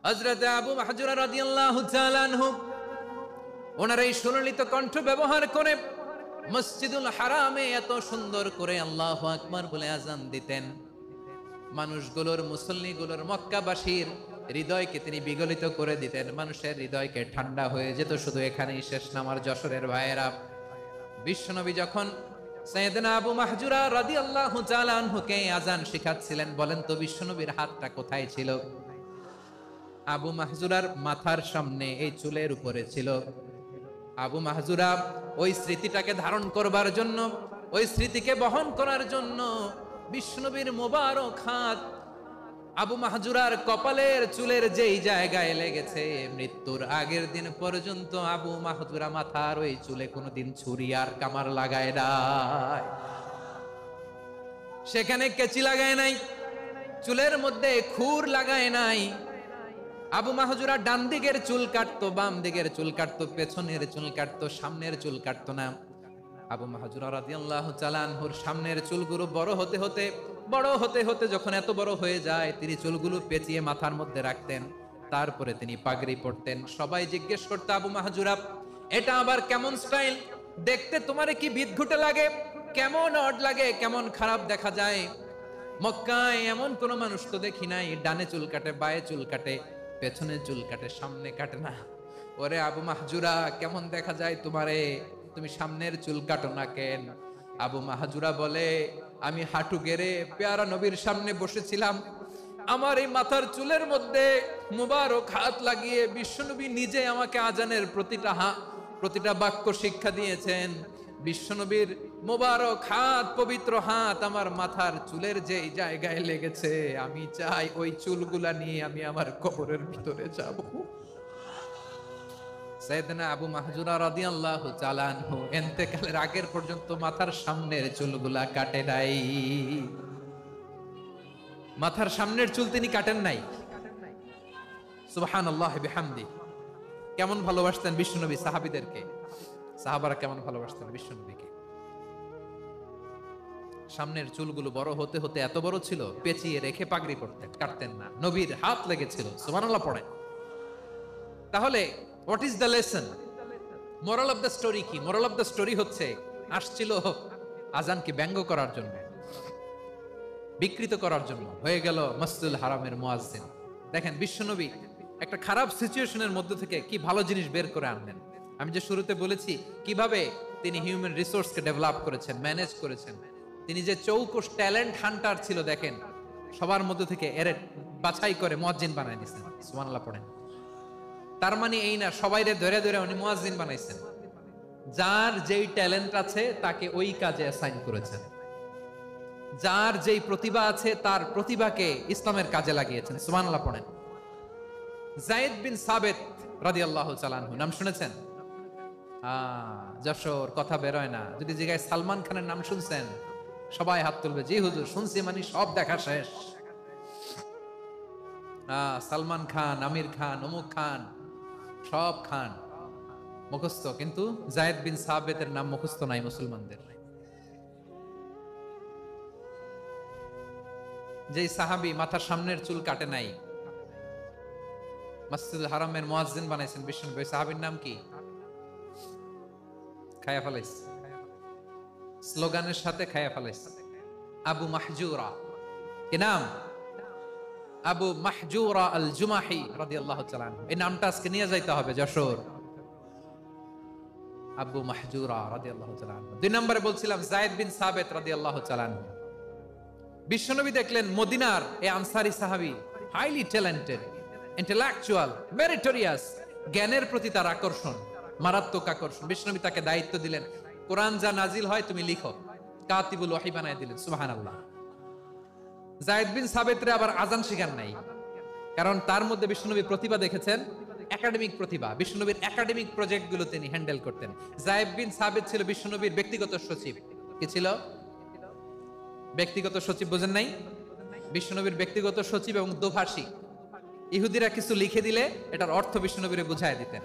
হযরত আবু মাহজুরা রাদিয়াল্লাহু তাআলা আনহু ওনার এই সুললিত কণ্ঠ ব্যবহার করে মসজিদুল হারামে এত সুন্দর করে আল্লাহু আকবার বলে আজান দিতেন, মানুষগুলোর, মুসল্লিগুলোর, মক্কাবাসীর হৃদয়কে তিনি বিগলিত করে দিতেন। মানুষের হৃদয়কে ঠান্ডা হয়ে যেত। শুধু এখানেই শেষ না আমার যশোরের ভাইয়েরা, বিশ্বনবী যখন সাইয়েদনা আবু মাহজুরা রাদিয়াল্লাহু তাআলা আনহুকে আজান শিখাচ্ছিলেন, বলেন তো বিশ্বনবীর হাতটা কোথায় ছিল? আবু মাহজুরার মাথার সামনে, এই চুলের উপরে ছিল। আবু মাহজুরা ওই স্মৃতিটাকে ধারণ করবার জন্য, ওই স্মৃতিকে বহন করার জন্য বিশ্বনবীর মোবারক হাত আবু মাহজুরার কপালের চুলের যেই জায়গায় লেগেছে, মৃত্যুর আগের দিন পর্যন্ত আবু মাহজুরা মাথার ওই চুলে কোনোদিন ছুরি আর কামার লাগায় নাই, সেখানে কেচি লাগায় নাই, চুলের মধ্যে খুর লাগায় নাই। আবু মাহজুরা ডান দিকের চুল কাটতো, বাম দিকের চুল কাটতো, পেছনের চুল কাটতো, সামনের চুল কাটতো না। আবু মাহজুরা রাদিয়াল্লাহু তাআলা আনহুর সামনের চুলগুলো বড় হতে হতে যখন এত বড় হয়ে যায়, তিনি চুলগুলো পেঁচিয়ে মাথার মধ্যে রাখতেন, তারপরে তিনি পাগড়ি পরতেন। সবাই জিজ্ঞেস করতো, আবু মাহজুরা এটা আবার কেমন স্টাইল? দেখতে তোমারে কি বিদঘুটে লাগে? কেমন অড লাগে? কেমন খারাপ দেখা যায়? মক্কায় এমন কোন মানুষ তো দেখি নাই, ডানে চুল কাটে, বায়ে চুল কাটে, পেছনে চুল কাটে, সামনে কাটে না। ওরে আবু মাহজুরা, কেমন দেখা যায় তোমারে? তুমি সামনের চুল কাটো না কেন? আবু মাহজুরা বলে, আমি হাঁটু গেড়ে পেয়ারা নবীর সামনে বসেছিলাম, আমার এই মাথার চুলের মধ্যে মুবারক হাত লাগিয়ে বিশ্বনবী নিজে আমাকে আজানের প্রতিটা বাক্য শিক্ষা দিয়েছেন। বিশ্বনবীর মোবারক হাত, পবিত্র হাত আমার মাথার চুলের যে জায়গায় লেগেছে, আমি চাই ওই চুলগুলা নিয়ে আমি আমার কবরের ভিতরে যাব। সাইয়েদনা আবু মাহজুরা রাদিয়াল্লাহু তাআলা আনহু ইন্তেকালের আগের পর্যন্ত মাথার সামনের চুলগুলা কাটে নাই। মাথার সামনের চুল তিনি কাটেন নাই। সুবহানাল্লাহি বিহামদি। কেমন ভালোবাসতেন বিশ্বনবী সাহাবীদেরকে, সাহাবারা কেমন ভালোবাসতেন বিশ্বনবীকে। সামনের চুলগুলো বড় হতে হতে এত বড় ছিল, পেঁচিয়ে রেখে পাগড়ি পরতেন, কাটতেন না। নবীর হাত লেগেছিল। সুবহানাল্লাহ পড়েন। তাহলে what is the lesson? Moral of the story কি? মোরাল অফ দ্য স্টোরি হচ্ছে, আসছিল আজানকে ব্যঙ্গ করার জন্য, বিকৃত করার জন্য, হয়ে গেল মসজিদুল হারামের মুয়াজ্জিন। দেখেন বিশ্বনবী একটা খারাপ সিচুয়েশনের মধ্যে থেকে কি ভালো জিনিস বের করে আনলেন। আমি যে শুরুতে বলেছি কিভাবে তিনি হিউম্যান রিসোর্সকে ডেভেলপ করেছেন, ম্যানেজ করেছেন। তিনি যে চৌকস ট্যালেন্ট হান্টার ছিল, দেখেন সবার মধ্যে থেকে এর বাছাই করে মুয়াজ্জিন বানাই দিয়েছেন। সুবহানাল্লাহ পড়েন। তার মানে এই না সবাইরে ধরে ধরে উনি মুয়াজ্জিন বানাইছেন। যার যেই ট্যালেন্ট আছে তাকে ওই কাজে অ্যাসাইন করেছেন। যার যেই প্রতিভা আছে তার প্রতিভাকে ইসলামের কাজে লাগিয়েছেন। সুবহানাল্লাহ পড়েন। যায়েদ বিন সাবিত রাদিয়াল্লাহু তাআলা আনহু নাম শুনেছেন? যশোর কথা বেরোয় না। যদি জিজ্ঞাসা সালমান খানের নাম শুনছেন, সবাই হাত তুলবে, জি হুজুর শুনছি, মানে সব দেখা শেষ। সালমান খান, আমির খান, অমুক খান, সব খান মুখস্থ, কিন্তু যায়েদ বিন সাবিতের নাম মুখস্থ নাই মুসলমানদের। যে সাহাবী মাথার সামনের চুল কাটে নাই, মসজিদুল হারামের মুয়াজ্জিন বানাইছেন বিশ্বনবী, সাহাবীর নাম কি? খায়া ফেলাইছে, স্লোগানের সাথে খায়া ফেলাইছে। আবু মাহজুরা। কি নাম? আবু মাহজুরা আল জুমাহি রাদিয়াল্লাহু তাআলা আনহু। এই নামটা আজকে নিয়ে যাইতে হবে যশোর। আবু মাহজুরা রাদিয়াল্লাহু তাআলা আনহু। দুই নম্বরে বলছিলাম যায়েদ বিন সাবিত রাদিয়াল্লাহু তাআলা আনহু। বিশ্বনবী দেখলেন মদিনার এই আনসারী সাহাবী হাইলি ট্যালেন্টেড, ইন্টেলেকচুয়াল, মেরিটোরিয়াস, জ্ঞানের প্রতি তার আকর্ষণ, মারাত্মক আকর্ষণ। বিশ্বনবী তাকে দায়িত্ব দিলেন, কোরআন যা নাজিল হয় তুমি লিখো, কাতিবুল ওহী বানায় দিলেন। সুবহানাল্লাহ। যায়েদ বিন সাবিতরে আবার আজান শিখান নাই, কারণ তার মধ্যে বিশ্বনবী প্রতিভা দেখেছেন, একাডেমিক প্রতিভা। বিশ্বনবীর একাডেমিক প্রজেক্টগুলো তিনি হ্যান্ডেল করতেন। যায়েদ বিন সাবিত ছিল বিশ্বনবীর ব্যক্তিগত সচিব। কি ছিল? ব্যক্তিগত সচিব। বোঝেন নাই? বিশ্বনবীর ব্যক্তিগত সচিব এবং দোভাষী। ইহুদিরা কিছু লিখে দিলে এটার অর্থ বিশ্বনবীরে বুঝায় দিতেন,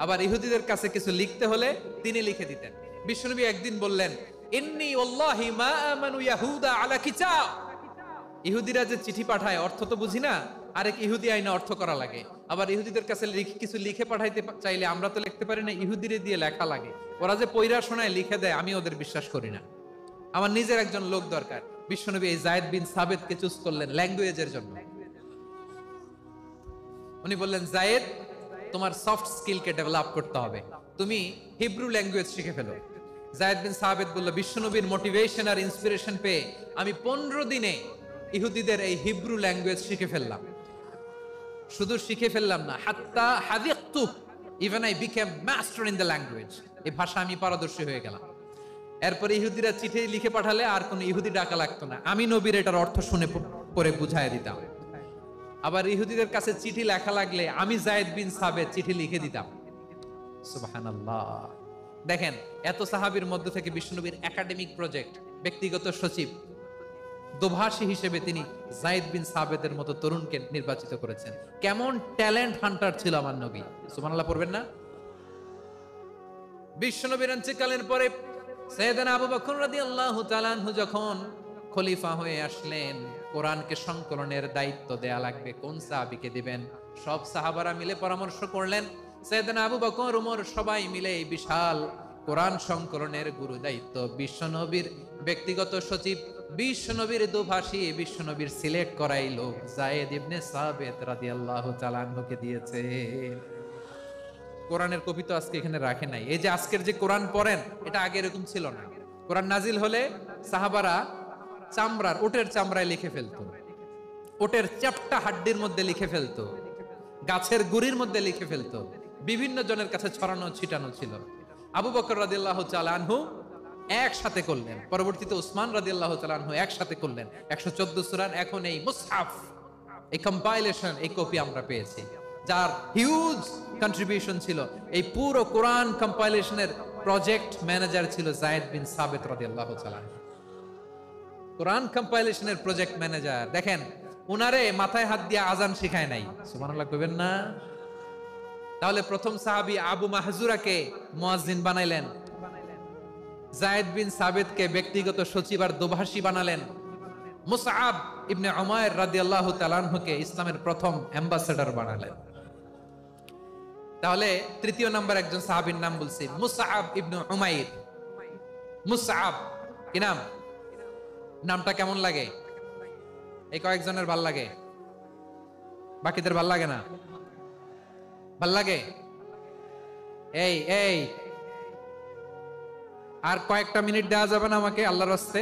আবার ইহুদিদের কাছে কিছু লিখতে হলে তিনি লিখে দিতেন। বিশ্বনবী একদিন বললেন, ইন্নী ওয়াল্লাহি মা আমানু ইয়াহুদা আলা কিতাব। ইহুদিরা যে চিঠি পাঠায় অর্থ তো বুঝি না, আরেক ইহুদি আইনে অর্থ করা লাগে। আবার ইহুদিদের কাছে কিছু লিখে পাঠাইতে চাইলে আমরা তো লিখতে পারি না, ইহুদিরে দিয়ে লেখা লাগে। ওরা যে পয়রা শোনায় লিখে দেয়, আমি ওদের বিশ্বাস করি না। আমার নিজের একজন লোক দরকার। বিশ্বনবী এই যায়েদ বিন সাবেতকে চুজ করলেন ল্যাঙ্গুয়েজের জন্য। উনি বললেন, যায়েদ, তোমার সফট স্কিলকে ডেভেলপ করতে হবে, তুমি হিব্রু ল্যাঙ্গুয়েজ শিখে ফেলো। যায়েদ বিন সাবেত বলল, বিশ্বনবীর মোটিভেশন আর ইন্সপিরেশন পেয়ে আমি 15 দিনে ইহুদিদের এই হিব্রু ল্যাঙ্গুয়েজ শিখে ফেললাম। শুধু শিখে ফেললাম না, হাত্তা হাদিকতু, even I became master in the language. এই ভাষা আমি পারদর্শী হয়ে গেলাম। এরপরে ইহুদিরা চিঠি লিখে পাঠালে আর কোনো ইহুদি ডাকা লাগতো না, আমি নবীর এটার অর্থ শুনে পরে বুঝাই দিতাম। আবার ইহুদিদের কাছে চিঠি লেখা লাগলে আমি যায়েদ বিন সাবেত চিঠি লিখে দিতাম। সুবহানাল্লাহ। দেখেন, এত সাহাবীর মধ্য থেকে বিশ্বনবীর একাডেমিক প্রজেক্ট, ব্যক্তিগত সচিব, দোভাষী হিসেবে তিনি যায়েদ বিন সাবেতের মতো তরুণকে নির্বাচিত করেছেন। কেমন ট্যালেন্ট হান্টার ছিল আমার নবী। সুবহানাল্লাহ পড়বেন না? বিশ্বনবীর ইন্তেকালের পরে সাইয়েদনা আবু বকর রাদিয়াল্লাহু তাআলা আনহু যখন খলিফা হয়ে আসলেন, কোরআনকে সংকলনের দায়িত্ব দেয়া লাগবে, কোন সাহাবীকে দিবেন? সব সাহাবারা মিলে পরামর্শ করলেন। সাইয়েদনা আবু বকর, ওমর সবাই মিলে এই বিশাল কোরআন সংকলনের গুরু দায়িত্ব বিশ্বনবীর ব্যক্তিগত সচিব, বিশ্বনবীর দোভাষী, বিশ্বনবীর সিলেক্ট করাই লোক যায়েদ ইবনে সাবেত রাদিয়াল্লাহু তাআলা আনহুকে দিয়েছে। কোরআনের কপি তো আজকে এখানে রাখে নাই। এই যে আজকের যে কোরআন পড়েন, এটা আগে এরকম ছিল না। কোরআন নাজিল হলে সাহাবারা চামড়ার, ওটের চামড়ায় লিখে ফেলতো, ওটের চ্যাপ্টা হাড্ডির মধ্যে লিখে ফেলতো, গাছের গুড়ির মধ্যে লিখে ফেলতো, বিভিন্ন জনের কাছে ছড়ানো ছিটানো ছিল। আবু বকর রাদিয়াল্লাহু তাআলা আনহু একসাথে করলেন, পরবর্তীতে উসমান রাদিয়াল্লাহু তাআলা আনহু একসাথে করলেন 114 সূরার। এখন এই মুসহাফ, এই কম্পাইলেশন, এই কপি আমরা পেয়েছি, যার হিউজ কন্ট্রিবিউশন ছিল। এই পুরো কোরআন কম্পাইলেশনের প্রজেক্ট ম্যানেজার ছিল যায়েদ বিন সাবেত রাদিয়াল্লাহু তাআলা। কোরআন কম্পাইলেশনের প্রজেক্ট ম্যানেজার। দেখেন, উনারে মাথায় হাত দিয়ে আজান শিখায় নাই। সুবহানাল্লাহ কইবেন না? তাহলে প্রথম সাহাবী আবু মাহজুরাকে মুয়াজ্জিন বানাইলেন, যায়েদ বিন সাবেতকে ব্যক্তিগত সচিব আর দোভাষী বানালেন, মুসআব ইবনে উমাইর রাদিয়াল্লাহু তাআলা আনহুকে ইসলামের প্রথম অ্যাম্বাসেডর বানালেন। তাহলে তৃতীয় নাম্বার একজন সাহাবীর নাম বলছি, মুসআব ইবনে উমাইর। মুসআব কি নাম? নামটা কেমন লাগে? এই কয়েকজনের ভাল লাগে, বাকিদের ভাল লাগে না? ভাল লাগে? এই এই আর কয়েকটা মিনিট দেওয়া যাবে না আমাকে আল্লাহর রাস্তে?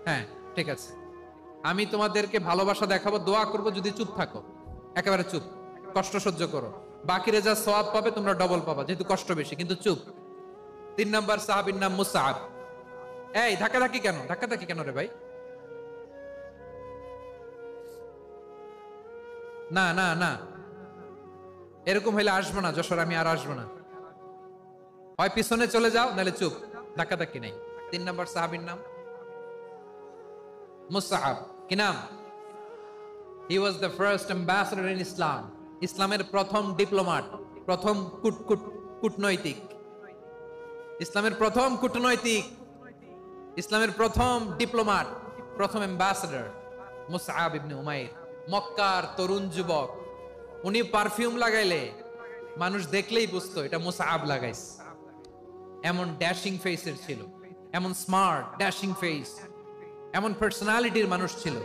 হ্যাঁ, ঠিক আছে। আমি তোমাদেরকে ভালোবাসা দেখাবো, দোয়া করব যদি চুপ থাকো, একেবারে চুপ, কষ্ট সহ্য করো। বাকিরা যা সওয়াব পাবে তোমরা ডবল পাবা, যেহেতু কষ্ট বেশি, কিন্তু চুপ। 3 নাম্বার সাহাবীর নাম মুসআব। এই ধাক্কাধাক্কি কেন? ধাক্কাধাক্কি কেন রে ভাই? না না না, এরকম হইলে আসবো না যশোর, আমি আর আসবো না। হয় পিছনে চলে যাও, নাহলে চুপ, ধাক্কাধাক্কি নাই। 3 নাম্বার সাহাবীর নাম মুসআব। কি নাম? He was the first ambassador in Islam. ইসলামের প্রথম ডিপ্লোম্যাট, প্রথম কূটনৈতিক, ইসলামের প্রথম কূটনৈতিক, ইসলামের প্রথম ডিপ্লোম্যাট, প্রথম অ্যাম্বাসেডর মুসআব ইবনে উমাইর। মক্কার তরুণ যুবক, উনি পারফিউম লাগাইলে মানুষ দেখলেই বুঝতো এটা মুসআব লাগাইছে। এমন ড্যাশিং ফেসের ছিল, এমন স্মার্ট ড্যাশিং ফেস, এমন পার্সোনালিটির মানুষ ছিল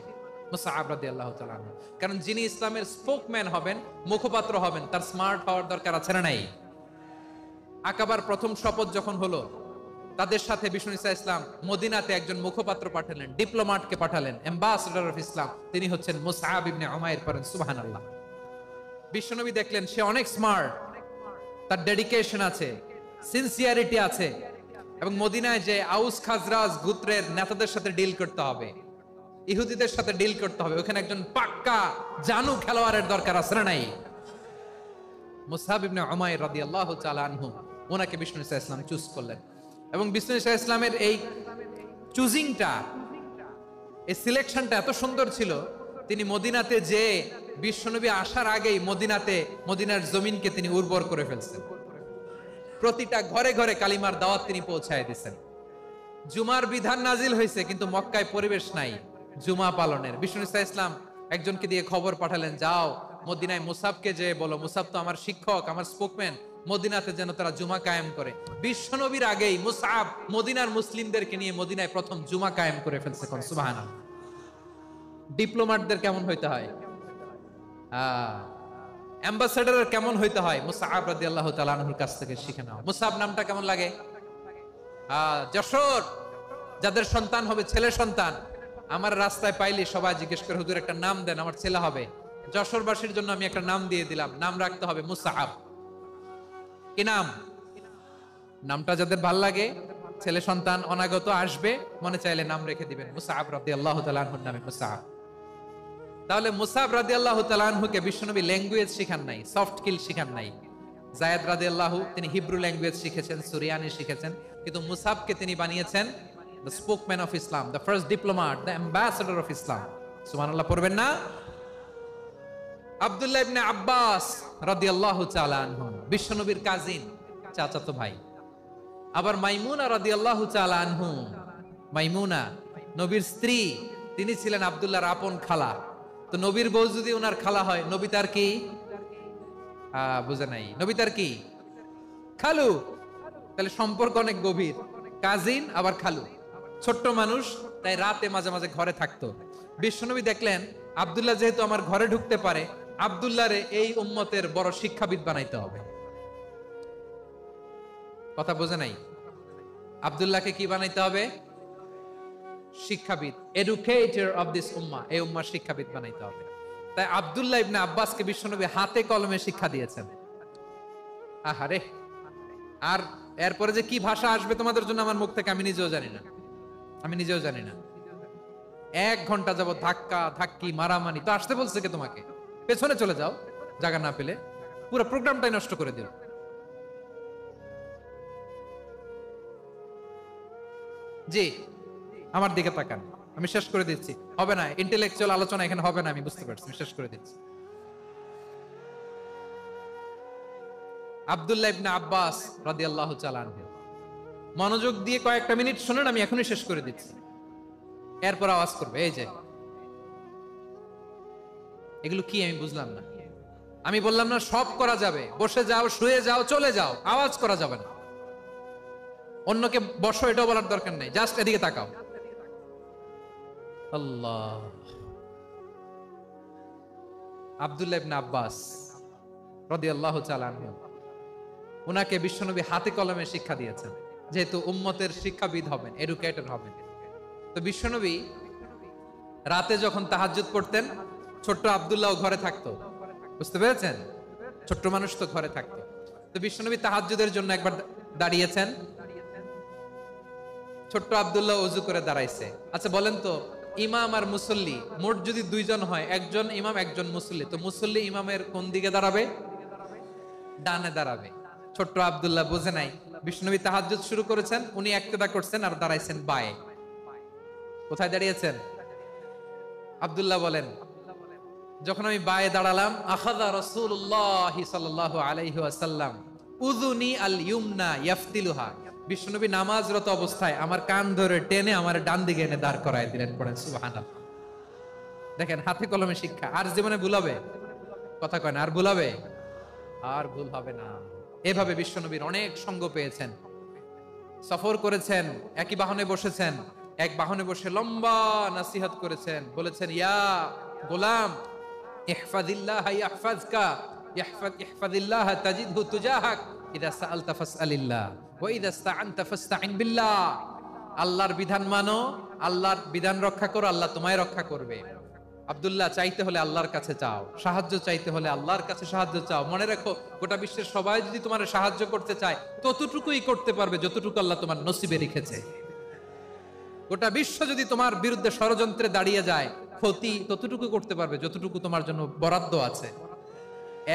মুসআব রাদিয়াল্লাহু তাআলা। কারণ যিনি ইসলামের স্পোকম্যান হবেন, মুখপাত্র হবেন, তার স্মার্ট হওয়ার দরকার আছে না নাই? আকাবার প্রথম শপথ যখন হলো, তাদের সাথে বিষ্ণু ঈসা ইসলাম মদিনাতে একজন মুখপাত্র পাঠালেন, ডিপ্লোম্যাটকে পাঠালেন, অ্যাম্বাসেডর অফ ইসলাম, তিনি হচ্ছেন মুসআব ইবনে উমাইর। পড়েন সুবহানাল্লাহ। বিশ্বনবী দেখলেন সে অনেক স্মার্ট, তার ডেডিকেশন আছে, সিনসিয়ারিটি আছে, এবং মদিনায় যে আউস খাজরাজ গোত্রের নেতাদের সাথে ডিল করতে হবে, ইহুদিদের সাথে ডিল করতে হবে, ওখানে একজন পাক্কা জানু খেলোয়াড়ের দরকার আছে না নাই? মুসআব ইবনে উমাইর রাদিয়াল্লাহু তাআলা আনহু, ওনাকে বিষ্ণু ঈসা ইসলাম চুজ করলেন। এবং বিষ্ণু ঈসা ইসলামের এই চুজিংটা, এই সিলেকশনটা এত সুন্দর ছিল, তিনি মদিনাতে যে বিশ্বনবী আসার আগেই মদিনার জমিনকে তিনি উর্বর করে ফেলছেন। প্রতিটা ঘরে ঘরে কালিমার দাওয়াত তিনি পৌঁছায় দিয়েছেন। জুমার বিধান নাজিল হয়েছে, কিন্তু মক্কায় পরিবেশ নাই জুমা পালনের। বিষ্ণু ঈসা ইসলাম একজনকে দিয়ে খবর পাঠালেন, যাও মদিনায় মুসাবকে যে বলো, মুসাব তো আমার শিক্ষক, আমার স্পোকম্যান, মদিনাতে যেন তারা জুমা কায়েম করে। বিশ্বনবীর আগেই মুসআব মদিনার মুসলিমদেরকে নিয়ে মদিনায় প্রথম জুমা কায়েম করে ফেলছে। কোন সুবহানাল্লাহ। ডিপ্লোম্যাটদের কেমন হইতে হয়, অ্যাম্বাসেডারের কেমন হইতে হয়, মুসআব রাদিয়াল্লাহু তাআলা আনহুর কাছ থেকে শিখে নাও। মুসআব নামটা কেমন লাগে? যশোর যাদের সন্তান হবে, ছেলে সন্তান, আমার রাস্তায় পাইলে সবাই জিজ্ঞেস করে, হুজুর একটা নাম দেন, আমার ছেলে হবে। যশোরবাসীর জন্য আমি একটা নাম দিয়ে দিলাম, নাম রাখতে হবে মুসআব। কি নাম? নামটা যাদের ভাল লাগে, ছেলে সন্তান অনাগত আসবে, মনে চাইলে নাম রেখে দিবেন মুসআব রাদিয়াল্লাহু তাআলা আনহুর নামে মুসআব। তাহলে মুসআব রাদিয়াল্লাহু তাআলা আনহুকে বিশ্বনবী ল্যাঙ্গুয়েজ শিখান নাই, সফট স্কিল শিখান নাই। যায়েদ রাদিয়াল্লাহু তিনি হিব্রু ল্যাঙ্গুয়েজ শিখেছেন, সুরিয়ানি শিখেছেন, কিন্তু মুসআবকে তিনি বানিয়েছেন the spokesman of Islam, the first diplomat, the ambassador of Islam. সুবহানাল্লাহ পড়বেন না? আব্দুল্লাহ ইবনে আব্বাস রাদিয়াল্লাহু তাআলা আনহু বিশ্বনবীর কাজিন, চাচাতো ভাই। আবার মাইমুনা রাদিয়াল্লাহু তাআলা আনহু, মাইমুনা নবীর স্ত্রী, তিনি ছিলেন আব্দুল্লাহর আপন খালা। তো নবীর বউ যদি ওনার খালা হয়, নবী তার কি? বুঝে নাই, নবী তার কি? খালু। তাহলে সম্পর্ক অনেক গভীর, কাজিন আবার খালু। ছোট্ট মানুষ, তাই রাতে মাঝে মাঝে ঘরে থাকতো। বিশ্বনবী দেখলেন আব্দুল্লাহ যেহেতু আমার ঘরে ঢুকতে পারে, আব্দুল্লাহরে এই উম্মতের বড় শিক্ষাবিদ বানাইতে হবে। কথা বোঝে নাই? আব্দুল্লাহকে কি বানাইতে হবে? শিক্ষাবিদ, এডুকেটর অফ দিস উম্মাহ, এই উম্মার শিক্ষাবিদ বানাইতে হবে। তাই আব্দুল্লাহ ইবনে আব্বাসকে বিশ্বনবী হাতে কলমে শিক্ষা দিয়েছেন। আহারে, আর এরপরে যে কি ভাষা আসবে তোমাদের জন্য আমার মুখ থেকে আমি নিজেও জানি না, আমি নিজেও জানি না। 1 ঘন্টা যাবত ধাক্কা ধাক্কি মারামারি। তো আসতে বলছে কে তোমাকে? পেছনে চলে যাও, জায়গা না পেলে। পুরো প্রোগ্রামটাই নষ্ট করে দিল। জি, আমার দিকে তাকান, আমি শেষ করে দিচ্ছি। হবে না, ইন্টেলেকচুয়াল আলোচনা এখানে হবে না, আমি বুঝতে পারছি, আমি শেষ করে দিচ্ছি। আব্দুল্লাহ ইবনে আব্বাস রাদিয়াল্লাহু তাআলা আনহু, মনোযোগ দিয়ে কয়েকটা মিনিট শুনুন, আমি এখনই শেষ করে দিচ্ছি। এরপর আওয়াজ করবে, এই যে এগুলো কি আমি বুঝলাম না। আমি বললাম না সব করা যাবে, বসে যাও, শুয়ে যাও, চলে যাও, আওয়াজ করা যাবে না। অন্যকে বসো এটাও বলার দরকার নেই, জাস্ট এদিকে তাকাও। আল্লাহ। আব্দুল্লাহ ইবনে আব্বাস রাদিয়াল্লাহু তাআলা আনহু, উনাকে বিশ্বনবী হাতে কলমে শিক্ষা দিয়েছেন, যেহেতু উম্মতের শিক্ষাবিদ হবেন, এডুকেটর হবেন। তো বিশ্বনবী রাতে যখন তাহাজ্জুদ পড়তেন, ছোট্ট আব্দুল্লাহ ঘরে থাকতো। বুঝতে পেরেছেন? ছোট্ট মানুষ তো ঘরে থাকতো। তো বিশ্বনবী তাহাজ্জুদের জন্য একবার দাঁড়িয়েছেন, ছোট্ট আব্দুল্লাহ ওযু করে দাঁড়াইছে। আচ্ছা বলেন তো, ইমাম আর মুসল্লি মোট যদি 2 জন হয়, একজন ইমাম একজন মুসল্লি, তো মুসল্লি ইমামের কোন দিকে দাঁড়াবে? ডানে দাঁড়াবে। ছোট্ট আব্দুল্লাহ বুঝে নাই, বিশ্বনবী তাহাজ্জুদ শুরু করেছেন, উনি ইক্তেদা করছেন আর দাঁড়াইছেন বায়ে। কোথায় দাঁড়িয়েছেন? আব্দুল্লাহ বলেন, যখন আমি বায়ে দাঁড়ালাম, আখাযা রাসূলুল্লাহ সাল্লাল্লাহু আলাইহি ওয়াসাল্লাম উযুনি আল ইউমনা ইয়াফতিলুহা, বিশ্বনবী নামাজরত অবস্থায় আমার কান ধরে টেনে আমার ডান দিকে এনে দাঁড় করায় দিলেন। পড়েন সুবহানাল্লাহ। দেখেন, হাতে কলমে শিক্ষা। আর জীবনে ভুল হবে? কথা কয় না, আর ভুল হবে? আর ভুল হবে না। এভাবে বিশ্বনবীর অনেক সঙ্গ পেয়েছেন, সফর করেছেন, একই বাহনে বসেছেন, এক বাহনে বসে লম্বা নাসিহত করেছেন, বলেছেন, ইয়া গোলাম ইহফাজিল্লাহ ইয়াহফাজকা, ইহফাজিল্লাহ তাজিদহু তুজাহাক, ইযা সাআলতা ফাসআলিল্লাহ ওয়া ইযা ইসতাআনতা ফাসতাইন বিল্লাহ। আল্লাহর বিধান মানো, আল্লাহর বিধান রক্ষা করো, আল্লাহ তোমায় রক্ষা করবে। আব্দুল্লাহ, চাইতে হলে আল্লাহর কাছে চাও, সাহায্য চাইতে হলে আল্লাহর কাছে সাহায্য চাও। মনে রাখো, গোটা বিশ্বের সবাই যদি তোমার সাহায্য করতে চায়, ততটুকুই করতে পারবে যতটুকু আল্লাহ তোমার নসিবে রেখেছে। গোটা বিশ্ব যদি তোমার বিরুদ্ধে ষড়যন্ত্রে দাঁড়িয়ে যায়, ক্ষতি ততটুকু করতে পারবে যতটুকু তোমার জন্য বরাদ্দ আছে,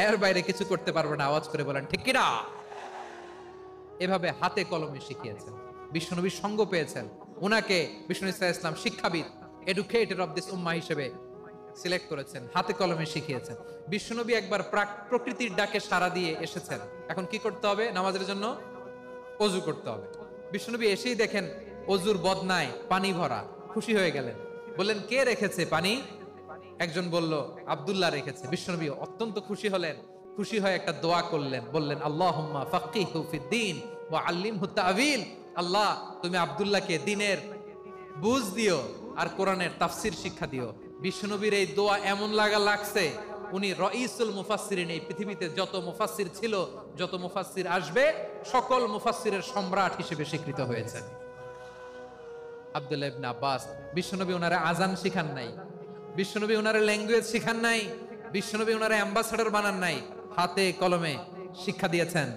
এর বাইরে কিছু করতে পারবে না। আওয়াজ করে বলেন ঠিক কিনা? এভাবে হাতে কলমে শিখিয়েছেন, বিশ্বনবীর সঙ্গ পেয়েছেন। উনাকে বিষ্ণু ইসলাম শিক্ষাবিদ, এডুকেটর অফ দিস উম্মাহ হিসেবে সিলেক্ট করেছেন, হাতে কলমে শিখিয়েছেন। বিশ্বনবী একবার প্রকৃতির ডাকে সাড়া দিয়ে এসেছেন। এখন কি করতে হবে? নামাজের জন্য ওযু করতে হবে। বিশ্বনবী এসেই দেখেন অজুর বদনায় পানি ভরা, খুশি হয়ে গেলেন, বললেন, কে রেখেছে পানি? একজন বলল আব্দুল্লাহ রেখেছে। বিশ্বনবী অত্যন্ত খুশি হলেন, খুশি হয়ে একটা দোয়া করলেন, বললেন আল্লাহুম্মা ফাক্কিহু ফিদ্দীন ওয়া আল্লিমহু তা'ওয়ীল। আল্লাহ তুমি আব্দুল্লাহকে দ্বীনের বুঝ দিও আর কোরআনের তাফসীর শিক্ষা দিও। বিশ্বনবীর এই দোয়া এমন লাগছে, উনি রাইসুল মুফাসসিরিন, এই পৃথিবীতে যত মুফাসসির ছিল, যত মুফাসসির আসবে, সকল মুফাসসিরের সম্রাট হিসেবে স্বীকৃত হয়েছেন আব্দুল্লাহ ইবনে আব্বাস। বিশ্বনবী ওনারে আজান শিখান নাই, বিশ্বনবী ওনারে ল্যাঙ্গুয়েজ শিখান নাই, বিশ্বনবী ওনারে অ্যাম্বাসাডর বানান নাই, হাতে কলমে শিক্ষা দিয়েছেন।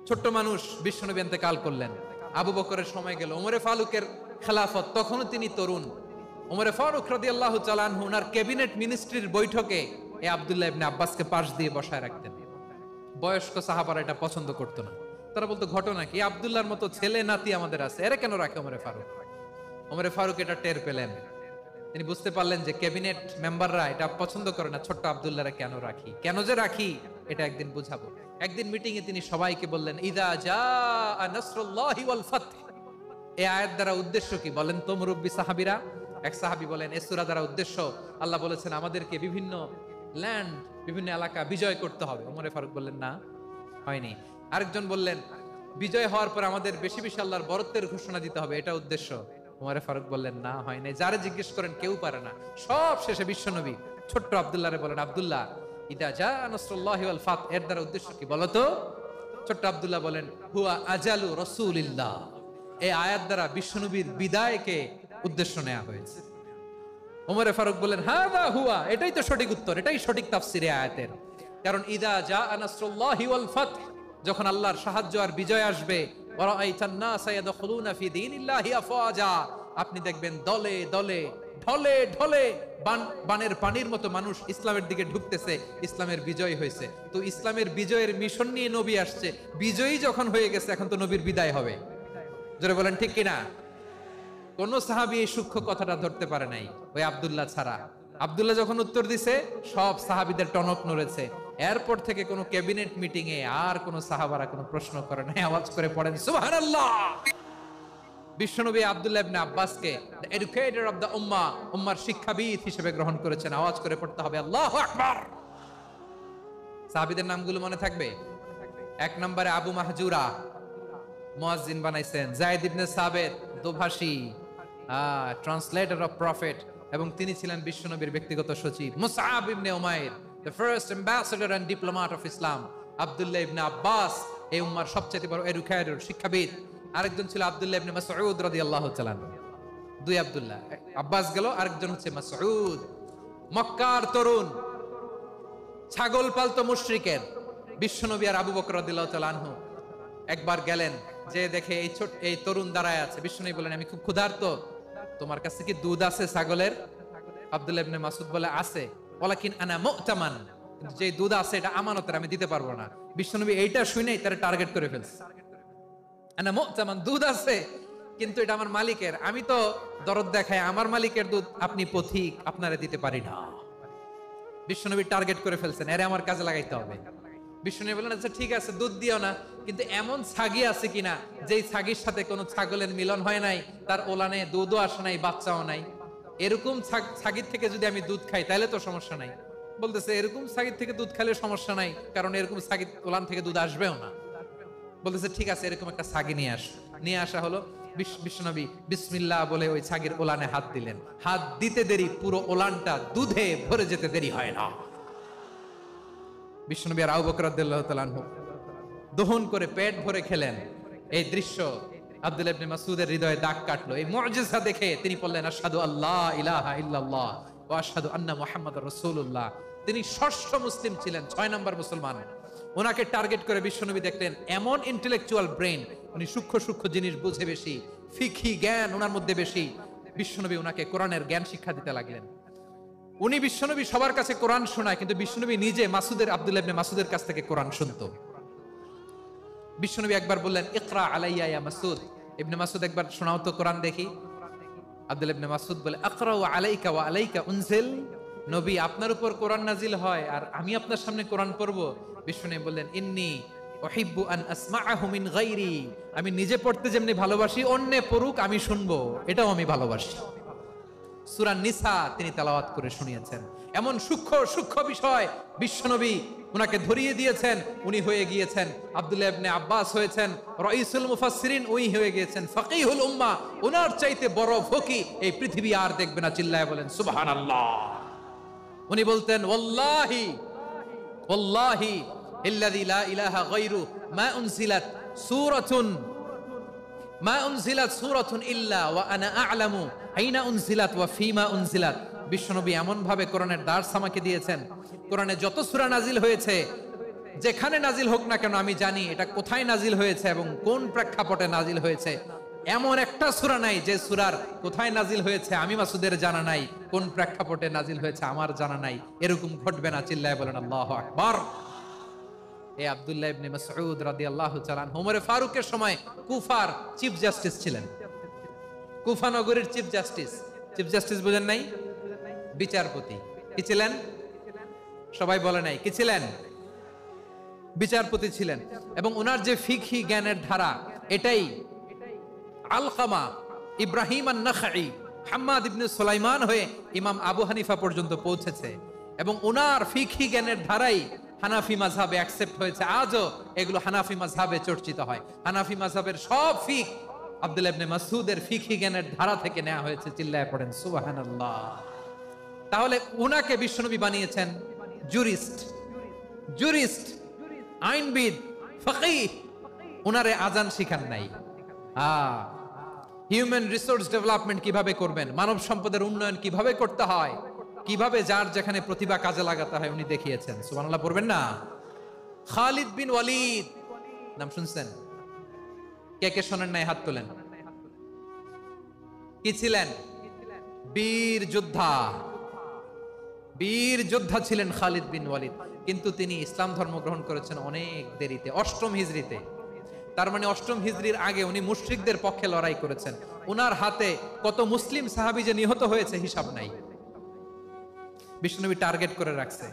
ছোট্ট মানুষ, বিশ্বনবী ইন্তেকাল করলেন। আবু বকরের সময় গেল, ওমরে ফারুকের খেলাফত, তখনও তিনি তরুণ। ওমরে ফারুক রাদিয়াল্লাহু তাআলা আনহু ওনার ক্যাবিনেট মিনিস্ট্রির বৈঠকে এই আব্দুল্লাহ ইবনে আব্বাসকে পাশ দিয়ে বসায় রাখতেন। বয়স্ক সাহাবারা এটা পছন্দ করতো না। তারা বলতো ঘটনা কি, আব্দুল্লাহর মতো ছেলে নাতি আমাদের আছে, এরা কেন রাখে ওমরে ফারুক? ওমরে ফারুক এটা টের পেলেন, তিনি বুঝতে পারলেন যে ক্যাবিনেট মেম্বাররা এটা পছন্দ করে না, ছোট্ট আব্দুল্লাহরা কেন রাখি, কেন যে রাখি এটা একদিন বুঝাবো। একদিন মিটিং এ তিনি সবাইকে বললেন, ইদা জাআ নাসরুল্লাহি ওয়াল ফাতহ। এই আয়াত দ্বারা উদ্দেশ্য কি বলেন তো মুরব্বী সাহাবীরা? এক সাহাবী বলেন, এই সূরা দ্বারা উদ্দেশ্য, আল্লাহ বলেছেন আমাদেরকে বিভিন্ন ল্যান্ড, বিভিন্ন এলাকা বিজয় করতে হবে। ওমরে ফারুক বললেন না, হয়নি। আরেকজন বললেন, বিজয় হওয়ার পর আমাদের বেশি বেশি আল্লাহর বরত্বের ঘোষণা দিতে হবে, এটা উদ্দেশ্য। ওমরে ফারুক বললেন না, হয় নাই। যারে জিজ্ঞেস করেন কেউ পারে না। সব শেষে বিশ্বনবী ছোট্ট আব্দুল্লাহরে বলেন, আব্দুল্লাহ ইদা জাআ নাসরুল্লাহি ওয়াল ফাতহ, এর দ্বারা উদ্দেশ্য কি বলো তো? ছোট্ট আব্দুল্লাহ বলেন, হুয়া আজালু রাসূলিল্লাহ। এই আয়াত দ্বারা বিশ্বনবীর বিদায়কে উদ্দেশ্য নেওয়া হয়েছে। ওমরে ফারুক বলেন, হাযা হুয়া, এটাই তো সঠিক উত্তর, এটাই সঠিক তাফসীর এই আয়াতের। কারণ ইদা জাআ নাসরুল্লাহি ওয়াল ফাতহ, যখন আল্লাহর সাহায্য আর বিজয় আসবে, ওয়া রাআইতান নাসা ইয়াদখুলুনা ফি দীনিল্লাহি আফওয়াজা, আপনি দেখবেন দলে দলে, ঢলে ঢলে, বানের পানির মতো মানুষ ইসলামের দিকে ঢুকতেছে, ইসলামের বিজয় হয়েছে। তো ইসলামের বিজয়ের মিশন নিয়ে নবী আসছে, বিজয়ী যখন হয়ে গেছে, এখন তো নবীর বিদায় হবে। জোরে বলেন ঠিক কিনা? কোন সাহাবী এই সূক্ষ্ম কথাটা ধরতে পারে নাই, ওই আব্দুল্লাহ ছাড়া। আব্দুল্লাহ যখন উত্তর দিছে, সব সাহাবীদের টনক নড়েছে। এরপর থেকে কোন ক্যাবিনেট মিটিং এ আর কোন সাহাবারা কোনো প্রশ্ন করে নাই, আওয়াজ করে পড়েন সুবহানাল্লাহ। বিশ্বনবী আব্দুল্লাহ ইবনে আব্বাসকে দ্য এডুকেটর অফ দ্য উম্মাহ, উম্মার শিক্ষাবিদ হিসেবে গ্রহণ করেছেন। আওয়াজ করে পড়তে হবে আল্লাহু আকবার। সাহাবীদের নামগুলো মনে থাকবে? এক নম্বরে আবু মাহজুরা, মুয়াজ্জিন বানাইছেন। যায়েদ ইবনে সাবিত, দোভাষী, ট্রান্সলেটর অফ প্রফেট, এবং তিনি ছিলেন বিশ্বনবীর ব্যক্তিগত সচিব। মুসআব ইবনে Umair, the first ambassador and diplomat of Islam. Abdullah ইবনে আব্বাস, এই উম্মার সবচেয়ে বড় এডুকেটর, শিক্ষাবিদ। আরেকজন ছিল আব্দুল্লাহ ইবনে মাসউদ রাদিয়াল্লাহু তাআলা আনহু। দুই আব্দুল্লাহ, আব্বাস গেল, আরেকজন হচ্ছে মাসউদ। মক্কার তরুণ, ছাগল পালতো মুশরিকের। বিশ্বনবী আর আবু বকর রাদিয়াল্লাহু তাআলা আনহু একবার গেলেন, যে দেখে এই তরুণ দাঁড়ায় আছে। বিশ্বনবী বলেন, আমি খুব ক্ষুধার্ত, তোমার কাছে কি দুধ আছে ছাগলের? আব্দুল্লাহ ইবনে মাসউদ বলে, আছে। ওয়ালাকিন আনা মু'তামান, যে দুধ আছে এটা আমানতের, আমি দিতে পারবো না। বিশ্বনবী এইটা শুনেই তার টার্গেট করে ফেলছে। আনা মু'তামান, দুধ আছে কিন্তু এটা আমার মালিকের, আমি তো দরদ দেখাই, আমার মালিকের দুধ আপনি পথিক, আপনারে দিতে পারি না। বিশ্বনবী টার্গেট করে ফেলছেন, এরে আমার কাজে লাগাইতে হবে। বিশ্বনবী বলেন, আচ্ছা ঠিক আছে, দুধ দিও না, কিন্তু এমন ছাগি আছে কিনা যেই ছাগির সাথে কোনো ছাগলের মিলন হয় নাই, তার ওলানে দুধও আসে নাই, বাচ্চাও নাই, এরকম ছাগির থেকে যদি আমি দুধ খাই তাহলে তো সমস্যা নাই। বলতেছে, এরকম ছাগির থেকে দুধ খাইলে সমস্যা নাই, কারণ এরকম ছাগির ওলান থেকে দুধ আসবেও না। বলতেছে, ঠিক আছে, এরকম একটা ছাগি নিয়ে আস। নিয়ে আসা হলো। বিশ্বনবী বিসমিল্লাহ বলে ওই ছাগির ওলানে হাত দিলেন। হাত দিতে দেরি, পুরো ওলানটা দুধে ভরে যেতে দেরি হয় না। বিশ্বনবী আর আবু বকর রাদিয়াল্লাহু তাআলা আনহু দহন করে পেট ভরে খেলেন। এই দৃশ্য আব্দুল্লাহ ইবনে মাসউদের হৃদয়ে দাগ কাটলো। এই মুজিজা দেখে তিনি বললেন, আশহাদু আল্লা ইলাহা ইল্লাল্লাহ ওয়া আশহাদু আন্না মুহাম্মাদুর রাসূলুল্লাহ। তিনি ষষ্ঠ মুসলিম ছিলেন, 6 নম্বর মুসলমান। ওনাকে টার্গেট করে বিশ্বনবী দেখলেন এমন ইন্টেলেকচুয়াল ব্রেন, উনি সূক্ষ্ম সূক্ষ্ম জিনিস বুঝে বেশি, ফিকহি জ্ঞান ওনার মধ্যে বেশি। বিশ্বনবী ওনাকে কোরআনের জ্ঞান শিক্ষা দিতে লাগলেন। উনি বিশ্বনবী সবার কাছে কোরআন শোনায়, কিন্তু বিশ্বনবী নিজে আব্দুল্লাহ ইবনে মাসউদের কাছ থেকে কোরআন শুনতো। বিশ্বনবী একবার বললেন, ইকরা আলাইয়া ইয়া মাসউদ। ইবনে মাসউদ, একবার শোনাও তো কোরআন দেখি। আব্দুল্লাহ ইবনে মাসউদ বলে, আকরাউ আলাইকা ওয়া আলাইকা উনজিল। নবী, আপনার উপর কোরআন নাজিল হয় আর আমি আপনার সামনে কোরআন পড়বো। বিশ্বনবী বললেন, ইন্নী উহিব্বু আন আসমাআহু মিন গায়রি। আমি নিজে পড়তে যেমনি ভালোবাসি, অন্যে পড়ুক আমি শুনবো, এটাও আমি ভালোবাসি। সূরা নিসা তিনি তেলাওয়াত করে শুনিয়েছেন। এমন সূক্ষ্ম সূক্ষ্ম বিষয় বিশ্বনবী উনাকে ধরিয়ে দিয়েছেন, উনি হয়ে গিয়েছেন আব্দুল্লাহ ইবনে আব্বাস হয়েছেন রাইসুল মুফাসসিরিন, উনি হয়ে গিয়েছেন ফাকিহুল উম্মাহ। ওনার চাইতে বড় ফকি এই পৃথিবী আর দেখবে না, চিল্লায় বলেন সুবহানাল্লাহ। উনি বলতেন ওয়াল্লাহি ওয়াল্লাহি ইল্লাযী লা ইলাহা গায়রু মা উনজিলাত সূরাতুন ইল্লা ওয়া আনা আ'লামু আইনা উনজিলাত ওয়া ফীমা উনজিলাত। বিশ্বনবী এমন ভাবে কোরআনের দার্স আমাকে দিয়েছেন, কোরআনে যত সূরা নাজিল হয়েছে, যেখানে নাজিল হোক না কেন আমি জানি এটা কোথায় নাজিল হয়েছে এবং কোন প্রেক্ষাপটে নাজিল হয়েছে। এমন একটা সূরা নাই যে সূরার কোথায় নাজিল হয়েছে আমি মাসুদের জানা নাই, কোন প্রেক্ষাপটে নাজিল হয়েছে আমার জানা নাই। এরকম ঘটবে না, চিল্লায় বলেন আল্লাহু আকবার। এই আব্দুল্লাহ ইবনে মাসউদ রাদিয়াল্লাহু তাআলা আনহু ওমর ফারুকের সময় কুফার চিফ জাস্টিস ছিলেন। কুফা নগরীর চিফ জাস্টিস, চিফ জাস্টিস বুঝেন নাই? বিচারপতি। কি ছিলেন? সবাই বলে নাই কি ছিলেন? বিচারপতি ছিলেন। এবং ওনার যে ফিকহি জ্ঞানের ধারা, এটাই আলকামা, ইব্রাহিম আন-নাখাই, হাম্মাদ ইবনে সুলাইমান হয়ে ইমাম আবু হানিফা পর্যন্ত পৌঁছেছে। এবং ওনার ফিকহি জ্ঞানের ধারাই হানাফি মাযহাবে অ্যাকসেপ্ট হয়েছে। আজও এগুলো হানাফি মাযহাবে চর্চিত হয়। হানাফি মাযহাবের সব ফিক আব্দুল্লাহ ইবনে মাসউদের ফিকহি জ্ঞানের ধারা থেকে নেওয়া হয়েছে, চিল্লায় পড়েন সুবহানাল্লাহ। তাহলে উনাকে বিশ্বনবী বানিয়েছেন জুরিস্ট, জুরিস্ট, আইনবিদ, ফাকিহ। উনারে আজান শিখান নাই। হিউম্যান রিসোর্স ডেভেলপমেন্ট কিভাবে করবেন, মানব সম্পদের উন্নয়ন কিভাবে করতে হয়, কিভাবে যার যেখানে প্রতিভা কাজে লাগাতে হয় উনি দেখিয়েছেন। সুবহানাল্লাহ পড়বেন না? খালিদ বিন ওয়ালিদ নাম শুনছেন? কে কে শোনেন নাই হাত তোলেন। কি ছিলেন? বীর যোদ্ধা, বীর যোদ্ধা ছিলেন খালিদ বিন ওয়ালিদ। কিন্তু তিনি ইসলাম ধর্ম গ্রহণ করেছেন অনেক দেরিতে, 8ম হিজরিতে। তার মানে 8ম হিজরির আগে উনি মুশরিকদের পক্ষে লড়াই করেছেন। উনার হাতে কত মুসলিম সাহাবী যে নিহত হয়েছে হিসাব নাই। বিশ্বনবী টার্গেট করে রাখছে,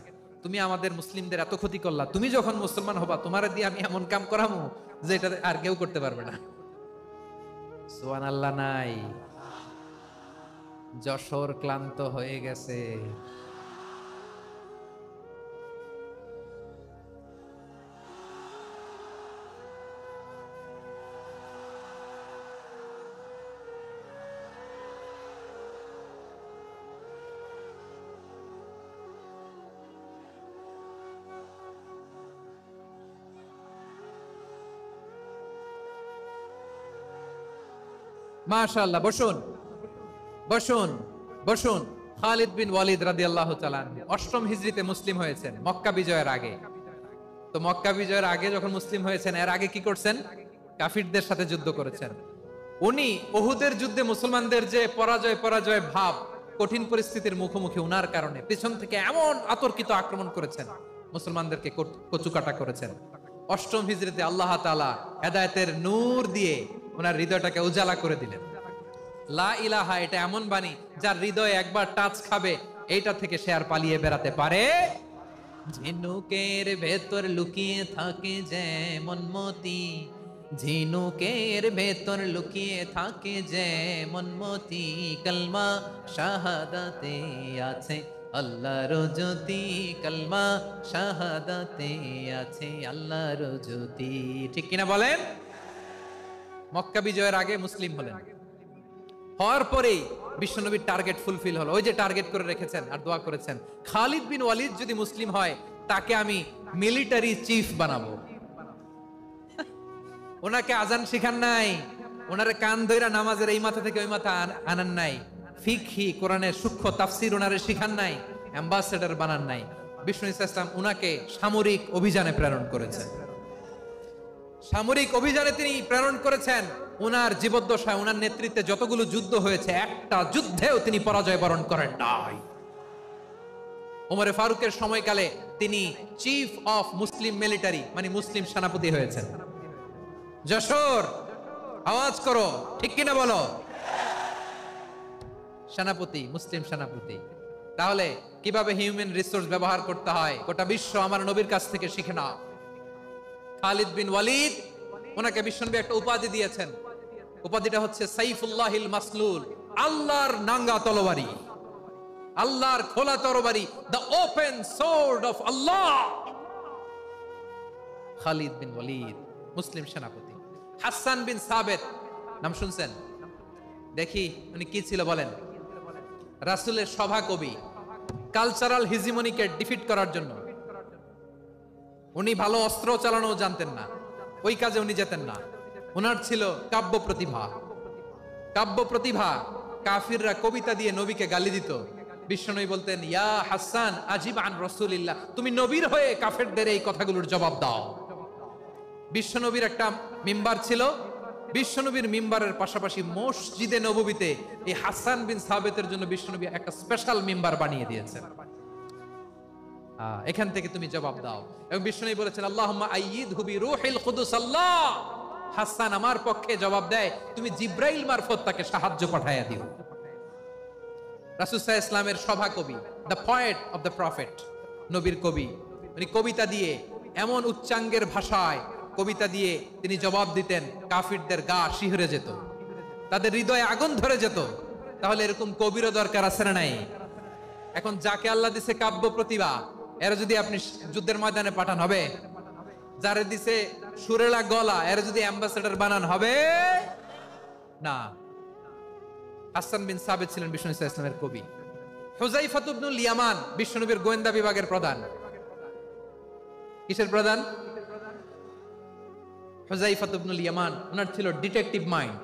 তুমি আমাদের মুসলিমদের এত ক্ষতি করলা, তুমি যখন মুসলমান হবা তোমারে দিয়ে আমি এমন কাম করামু যে এটা আর কেউ করতে পারবে না। সুবহানাল্লাহ নাই? যশোর ক্লান্ত হয়ে গেছে। মাশাআল্লাহ, বসুন বসুন বসুন। খালিদ বিন ওয়ালিদ রাদিয়াল্লাহু তাআলা আনহু 8ম হিজরিতে মুসলিম হয়েছেন, মক্কা বিজয়ের আগে। তো মক্কা বিজয়ের আগে যখন মুসলিম হয়েছেন, এর আগে কি করছেন? কাফিরদের সাথে যুদ্ধ করেছেন। উনি উহুদের যুদ্ধে মুসলমানদের যে পরাজয় ভাব, কঠিন পরিস্থিতির মুখোমুখি উনার কারণে পিছন থেকে এমন আতর্কিত আক্রমণ করেছেন, মুসলমানদেরকে কচুকাটা করেছেন। 8ম হিজরিতে আল্লাহ তাআলা হেদায়েতের নূর দিয়ে ওনার হৃদয়টাকে উজালা করে দিলেন। লা ইলাহা এটা এমন বাণী যার হৃদয়ে একবার টাচ খাবে, এইটা থেকে সে আর পালিয়ে বেড়াতে পারে। ঝিনুকের ভেতর লুকিয়ে থাকে যেমন মতি, ঝিনুকের ভেতর লুকিয়ে থাকে যেমন মতি, কলমা শাহাদাতে আছে আল্লাহর জ্যোতি, কলমা শাহাদাতে আছে আল্লাহর জ্যোতি। ঠিক কিনা বলেন? মক্কা বিজয়ের আগে মুসলিম হলেন, হওয়ার পরেই বিশ্বনবীর টার্গেট ফুলফিল হলো। ওই যে টার্গেট করে রেখেছেন আর দোয়া করেছেন, খালিদ বিন ওয়ালিদ যদি মুসলিম হয় তাকে আমি মিলিটারি চিফ বানাবো। ওনাকে আজান শিখান নাই, ওনারে কান ধইরা নামাজের এই মাথা থেকে ওই মাথা আনান নাই, ফিকহি কোরআনের সূক্ষ্ম তাফসীর ওনারে শিখান নাই, অ্যাম্বাসেডর বানান নাই। বিষ্ণু ইসলাম উনাকে সামরিক অভিযানে প্রেরণ করেছেন। সামরিক অভিযানে তিনি প্রেরণ করেছেন। উনার জীবদ্দশায় উনার নেতৃত্বে যতগুলো যুদ্ধ হয়েছে, একটা যুদ্ধেও তিনি পরাজয় বরণ করেন নাই। ওমরে ফারুকের সময়কালে তিনি চিফ অফ মুসলিম মিলিটারি, মানে মুসলিম সেনাপতি হয়েছেন। যশোর আওয়াজ করো, ঠিক কিনা বলো? সেনাপতি, মুসলিম সেনাপতি। তাহলে কিভাবে হিউম্যান রিসোর্স ব্যবহার করতে হয় গোটা বিশ্ব আমার নবীর কাছ থেকে শিখে নাও। খালিদ বিন ওয়ালিদ, ওনাকে বিশ্বনবী একটা উপাধি দিয়েছেন। উপাধিটা হচ্ছে সাইফুল্লাহিল মাসলুল, আল্লাহর নাঙ্গা তরবারি, আল্লাহর খোলা তরবারি, দ্য ওপেন সোর্ড অফ আল্লাহ। খালিদ বিন ওয়ালিদ মুসলিম সেনাপতি। হাসান বিন সাবেত নাম শুনছেন? দেখি উনি কি ছিল বলেন। রাসূলের সভা কবি, কালচারাল হিজিমনিকে ডিফিট করার জন্য। উনি ভালো অস্ত্র চালানো জানতেন না, ওই কাজে উনি যেতেন না। ওনার ছিল কাব্য প্রতিভা। কাব্য প্রতিভা, কাফিররা কবিতা দিয়ে নবীকে গালি দিত। বিশ্বনবী বলতেন, ইয়া হাসান আজিব আন রাসূলিল্লাহ, তুমি নবীর হয়ে কাফেরদের এই কথাগুলোর জবাব দাও। বিশ্বনবীর একটা মিম্বার ছিল, বিশ্বনবীর মিম্বারের পাশাপাশি মসজিদে নববীতে এই হাসান বিন সাবেতের জন্য বিশ্বনবী একটা স্পেশাল মিম্বার বানিয়ে দিয়েছেন। এখান থেকে তুমি জবাব দাও। এবং বিশ্বনবী বলেছেন, আল্লাহুম্মা আইয়িদহু বিরূহিল কুদুস। আল্লাহ, হাসান আমার পক্ষে জবাব দেয়, তুমি জিব্রাইল মারফত তাকে সাহায্য পাঠাইয়া দিও। রাসূল সাল্লাল্লাহু আলাইহি ওয়াসাল্লামের সভা কবি, the poet of the prophet, নবীর কবি। উনি কবিতা দিয়ে, এমন উচ্চাঙ্গের ভাষায় কবিতা দিয়ে তিনি জবাব দিতেন, কাফিরদের গা শিহরে যেত, তাদের হৃদয়ে আগুন ধরে যেত। তাহলে এরকম কবিরও দরকার আছে না নাই? এখন যাকে আল্লাহ দিছে কাব্য প্রতিভা, এরা যদি আপনি যুদ্ধের ময়দানে পাঠান হবে? যারে দিছে সুরেলা গলা, এরা যদি অ্যাম্বাসেডর বানান হবে না। হাসান বিন সাবেত ছিলেন বিশ্বনবী সাল্লাল্লাহু আলাইহি ওয়াসাল্লামের কবি। হুযায়ফা ইবনুল ইয়ামান বিশ্বনবীর গোয়েন্দা বিভাগের প্রধান। কিসের প্রধান? হুযায়ফা ইবনুল ইয়ামান। ওনার ছিল ডিটেকটিভ মাইন্ড,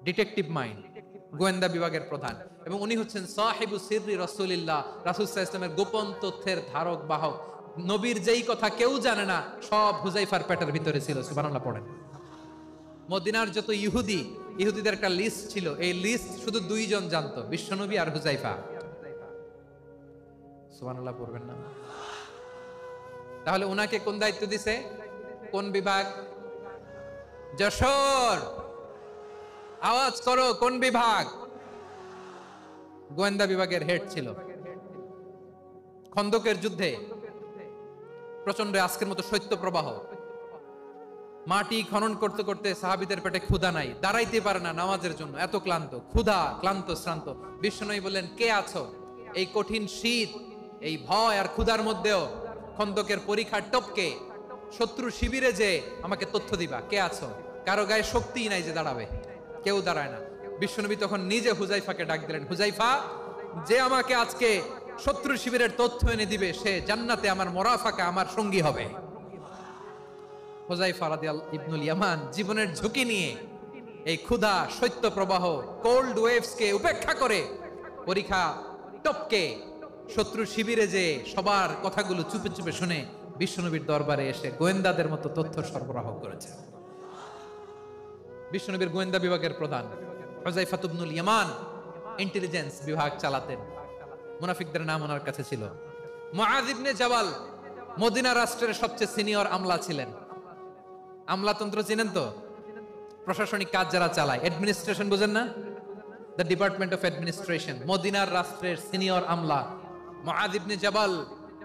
ডিটেকটিভ মাইন্ড, গোয়েন্দা বিভাগের প্রধান। এবং উনি হচ্ছেন সাহিবু সিররি রাসূলিল্লাহ, রাসূল সাল্লাল্লাহু আলাইহি ওয়াসাল্লামের গোপন তথ্যের ধারক বাহক। নবীর যেই কথা কেউ জানে না, সব হুযায়ফার পেটের ভিতরে ছিল। সুবহানাল্লাহ পড়েন। মদিনার যত ইহুদি, ইহুদিদের একটা লিস্ট ছিল, এই লিস্ট শুধু দুইজন জানতো, বিশ্বনবী আর হুযায়ফা। সুবহানাল্লাহ পড়বেন না? তাহলে উনাকে কোন দায়িত্ব দিছে? কোন বিভাগ? যশোর, আওয়াজ করো, কোন বিভাগ? গোয়েন্দা বিভাগের হেড ছিল। খন্দকের যুদ্ধে প্রচন্ড আজকের মতো শৈত্য প্রবাহ, মাটি খনন করতে করতে সাহাবীদের পেটে ক্ষুধা নাই, দাঁড়াইতে পারে না নামাজের জন্য, এত ক্লান্ত, ক্ষুধা, ক্লান্ত, শ্রান্ত। বিশ্বনবী বললেন, কে আছো? এই কঠিন শীত, এই ভয় আর ক্ষুধার মধ্যেও খন্দকের পরীক্ষার টপকে শত্রু শিবিরে যে আমাকে তথ্য দিবা, কে আছো? কারো গায়ে শক্তিই নাই যে দাঁড়াবে, কেউ দাঁড়ায় না। বিশ্বনবী তখন নিজে হুযায়ফাকে ডাক দিলেন, হুযায়ফা, যে আমাকে আজকে শত্রু শিবিরের তথ্য এনে দিবে, সে জান্নাতে আমার মোরাফাকা, আমার সঙ্গী হবে। হুযায়ফা রাদিয়াল্লাহু ইবনুল ইয়ামান জীবনের ঝুঁকি নিয়ে এই ক্ষুধা, শৈত্য প্রবাহ, কোল্ড ওয়েভস কে উপেক্ষা করে পরীক্ষা টপকে শত্রু শিবিরে যে সবার কথাগুলো চুপে চুপে শুনে বিশ্বনবীর দরবারে এসে গোয়েন্দাদের মতো তথ্য সরবরাহ করেছে। বিশ্বনবীর গোয়েন্দা বিভাগের প্রধান হুযায়ফা ইবনুল ইয়ামান ইন্টেলিজেন্স বিভাগ চালাতেন। মুনাফিকদের নাম ওনার কাছে ছিল। মুআয ইবনে জাবাল মদিনা রাষ্ট্রের সবচেয়ে সিনিয়র আমলা ছিলেন। আমলাতন্ত্র চিনেন তো? প্রশাসনিক কাজ যারা চালায়, অ্যাডমিনিস্ট্রেশন বুঝেন না? The department of administration. মদিনার রাষ্ট্রের সিনিয়র আমলা মুআয ইবনে জাবাল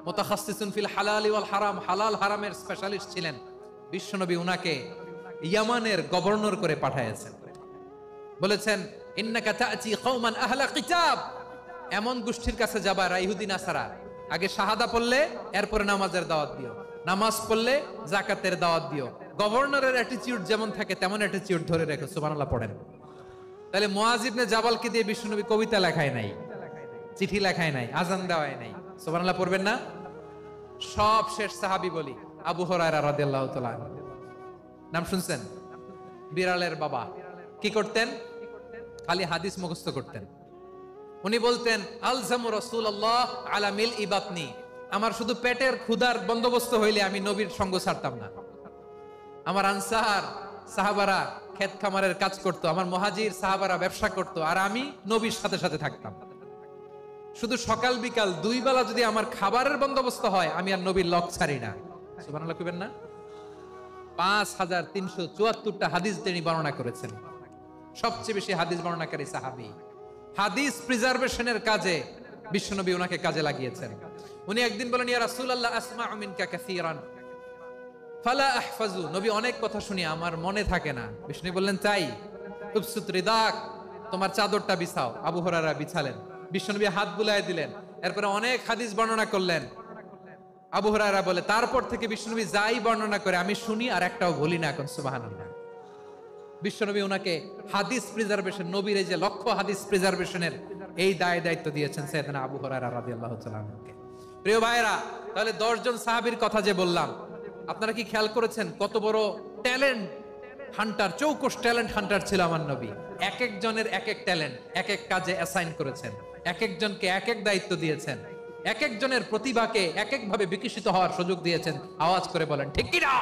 মুতাখাসসিসুন ফিল হালাল ওয়াল হারাম, হালাল হারামের স্পেশালিস্ট ছিলেন। বিশ্বনবী উনাকে ইয়ামানের গভর্নর করে পাঠিয়েছেন। বলেছেন, ইন্নাকা তা'তি কওমান আহলা কিতাব, এমন গোষ্ঠীর কাছে যাবা যারা ইহুদি নাসারা, আগে শাহাদা পড়লে এরপরে নামাজের দাওয়াত দিও, নামাজ পড়লে যাকাতের দাওয়াত দিও। গভর্নরের অ্যাটিটিউড যেমন থাকে তেমন অ্যাটিটিউড ধরে রেখো। সুবহানাল্লাহ পড়েন। তাহলে মুআয ইবনে জাবালকে দিয়ে বিশ্বনবী কবিতা লেখায় নাই, চিঠি লেখায় নাই, আজান দেওয়ায় নাই। সুবহানাল্লাহ পড়বেন না? সব শেষ সাহাবী বলি আবু হুরায়রা রাদিয়াল্লাহু তাআলা নাম শুনছেন? বিড়ালের বাবা। কি করতেন? খালি হাদিস মুখস্থ করতেন। উনি বলতেন, আলজামু রাসূলুল্লাহ আলা মিলই বাতনি, আমার শুধু পেটের ক্ষুধার বন্দোবস্ত হইলে আমি নবীর সঙ্গ ছাড়তাম না। আমার আনসার সাহাবারা ক্ষেত খামারের কাজ করতো, আমার মুহাজির সাহাবারা ব্যবসা করতো, আর আমি নবীর সাথে সাথে থাকতাম। শুধু সকাল বিকাল দুই বেলা যদি আমার খাবারের বন্দোবস্ত হয়, আমি আর নবীর লক ছাড়ি না। সুবহানাল্লাহ কইবেন না? 5374টা হাদিস তিনি বর্ণনা করেছেন। সবচেয়ে বেশি হাদিস বর্ণনাকারী সাহাবী। হাদিস প্রিজার্ভেশনের কাজে বিশ্বনবী ওনাকে কাজে লাগিয়েছেন। উনি একদিন বলেন, ইয়া রাসূলুল্লাহ আসমাউ মিনকা কাসীরান ফালা আহফাজু, নবী অনেক কথা শুনি আমার মনে থাকে না। বিষ্ণু বললেন, তাই? উবসুত রিদাক, তোমার চাদরটা বিছাও। আবু হুরায়রা বিছালেন, বিশ্বনবী হাত বুলায় দিলেন, এরপরে অনেক হাদিস বর্ণনা করলেন। আবু হুরায়রা বলে, তারপর থেকে বিশ্বনবী যাই বর্ণনা করে আমি শুনি আর একটাও বলি না এখন। সুবহানাল্লাহ। বিশ্বনবী ওনাকে হাদিস প্রিজার্ভেশন, নবীর এই যে লক্ষ্য হাদিস প্রিজার্ভেশনের এই দায়িত্ব দিয়েছেন সাইয়েদনা আবু হুরায়রা রাদিয়াল্লাহু তাআলা আনহুকে। প্রিয় ভাইরা, তাহলে 10 জন সাহাবীর কথা যে বললাম, আপনারা কি খেয়াল করেছেন কত বড় ট্যালেন্ট হান্টার, চৌকস ট্যালেন্ট হান্টার ছিল আমার নবী। এক একজনের এক এক ট্যালেন্ট, এক এক কাজে অ্যাসাইন করেছেন, এক একজনকে এক এক দায়িত্ব দিয়েছেন, এক একজনের প্রতিভাকে এক এক ভাবে বিকশিত হওয়ার সুযোগ দিয়েছেন। আওয়াজ করে বলেন ঠিক কি না?